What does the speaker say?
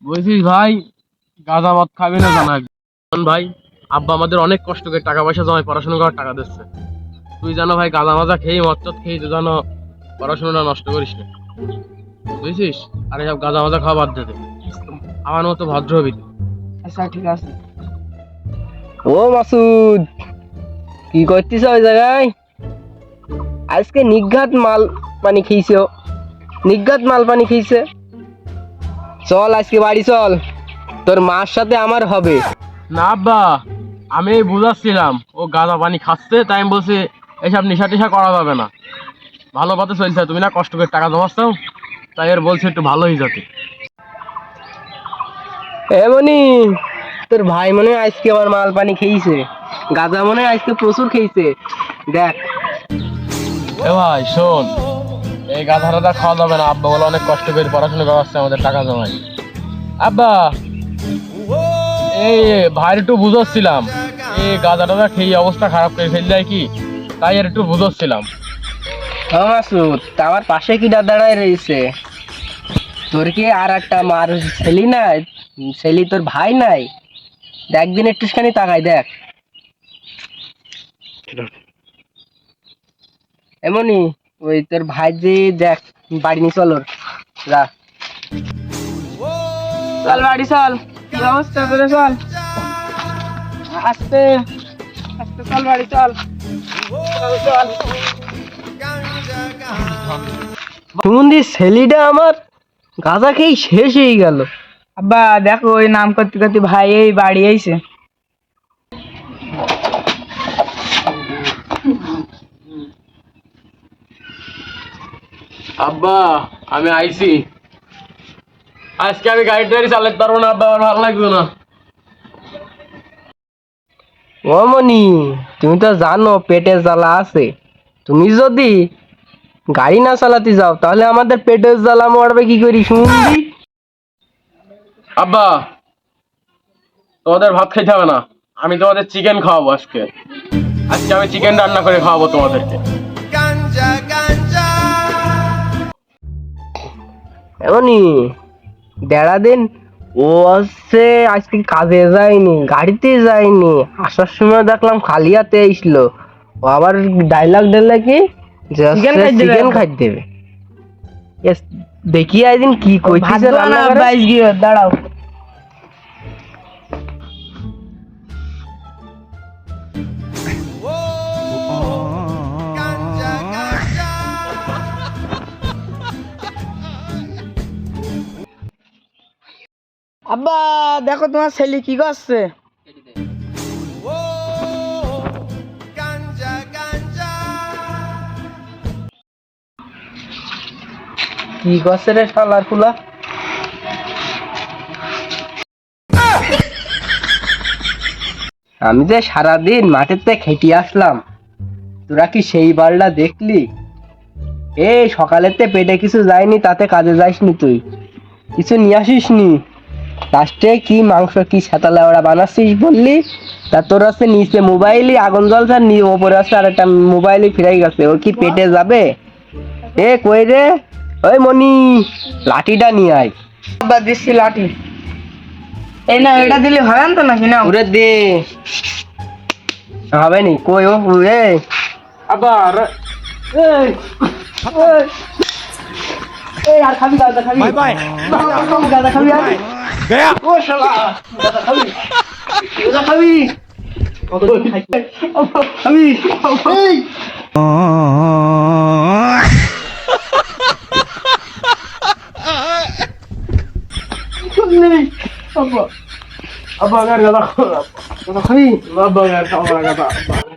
বলছিস ভাই, গাঁজা মদ খাবি না জানা ভাই। আব্বা আমাদের অনেক কষ্ট করে টাকা পয়সা জমায় পড়াশোনা করার টাকা দিচ্ছে। তুই জানো ভাই, গাঁজা মাজা খেয়ে মদ টদ খেয়ে তুই জানো পড়াশোনাটা নষ্ট করিস না, বুঝছিস? আর এসব গাঁজা মাজা খাওয়া বাদ দে তুই। আমার মতো ভদ্র হবি তুই। আচ্ছা ঠিক আছে। ও মাসুদ, কি করতিস ওই জায়গায়? আজকে নিঘাত মাল পানি খেয়েছে, নিঘাত মাল পানি খেয়েছে। চল আজকে বাড়ি চল, তোর মার সাথে আমার হবে। না আব্বা, আমি এই বুঝাচ্ছিলাম ও গাঁজা পানি খাচ্ছে, তাই আমি বলছি এইসব নেশা টেশা করা যাবে না, ভালো পথে চলছে। তুমি না কষ্ট করে টাকা জমাচ্ছাও, তাই এর বলছি একটু ভালো হয়ে যাতে। এমনি তোর ভাই মনে হয় আজকে আমার মাল পানি খেয়েছে, গাঁজা মনে হয় আজকে প্রচুর খেয়েছে। দেখ এ ভাই শোন, এই গাঁজা টাধা খাওয়া যাবে না। আব্বা বলে অনেক কষ্ট করে পড়াশোনা করাচ্ছে, আমাদের টাকা জমাই। আব্বা, এই ভাইয়ের একটু বুঝাচ্ছিলাম, এই গাঁজা টাধা খেয়ে অবস্থা খারাপ করে ফেললে কি, তাই আর একটু বুঝাচ্ছিলাম। ও মাসুদ, তা আমার পাশে কি দাঁড়ায় রয়েছে? তোর কি আর একটা মার ছেলি নাই? ছেলি তোর ভাই নাই? একদিন একটুখানি তাকাই দেখ। এমনি ওই তোর ভাই যে দেখ, বাড়ি নিয়ে চল ওর, যা। চল বাড়ি চল, ব্যবস্থা করে চল। আস্তে আস্তে চল বাড়ি চল। চল, চল। সুমন্দি ছেলিটা আমার গাঁজা খেয়ে শেষ হয়ে গেল। আব্বা দেখো, ওই নাম করতে করতে ভাই এই বাড়ি আইছে। আব্বা আমি আইছি, আজকে আমি গাড়ি টাড়ি চালাতে পারবো না আব্বা, আমার ভালো লাগবে না। ও মনি, তুমি তো জানো পেটের জ্বালা আছে। তুমি যদি গাড়ি না চালাতে যাও তাহলে আমাদের পেটের জ্বালা মরবে কি করি সুমন্দি? আব্বা তোমাদের ভাত খাইতে হবে না, আমি তোমাদের চিকেন খাওয়াবো আজকে। আজকে আমি চিকেন রান্না করে খাওয়াবো তোমাদেরকে। এমনি দেড়া দিন ও আসছে, আজকে কাজে যায়নি, গাড়িতে যায়নি, আসার সময় দেখলাম খালি হাতে এসলো। ও আবার ডায়লগ দিলে কি চিকেন খাই দেবে। Yes, দেখি একদিন কি কইতেছে রান্না করে। বাইশ গিয়ে দাঁড়াও। আব্বা দেখো তোমার ছেলে কি করছে। কি করছে রে শালার ফুলা? আমি যে সারাদিন মাঠেতে খেটে আসলাম, তোরা কি সেই বারটা দেখলি? এই সকালেতে পেটে কিছু যায়নি, তাতে কাজে যাইসনি, তুই কিছু নিয়ে আসিস নি। লাস্টে কি মাংস কি ছাতালা ওরা বানাচ্ছিস বললি, তা তোর আছে নিচে মোবাইলই আগুন জ্বলছে, আর ওপরে আছে আর একটা মোবাইলই ফিরাই গেছে। ও কি পেটে যাবে? এ কই রে, ওই মনি, লাঠিটা নিয়ে আয়। আব্বা দিচ্ছি লাঠি। এই না, এটা দিলে হয় তো নাকি না? ওরে দে, হবে নি কই ও রে। আবার এই, এই, এই আর খাবি গাঁজা খাবি? বাই বাই গাঁজা খাবি আর? গয়া ও শালা, গাঁজা খাবি? গাঁজা খাবি? খাবি? এই, নেই, আব্বা, আব্বা গাঁজা খাবি? আব্বা আর খাওয়া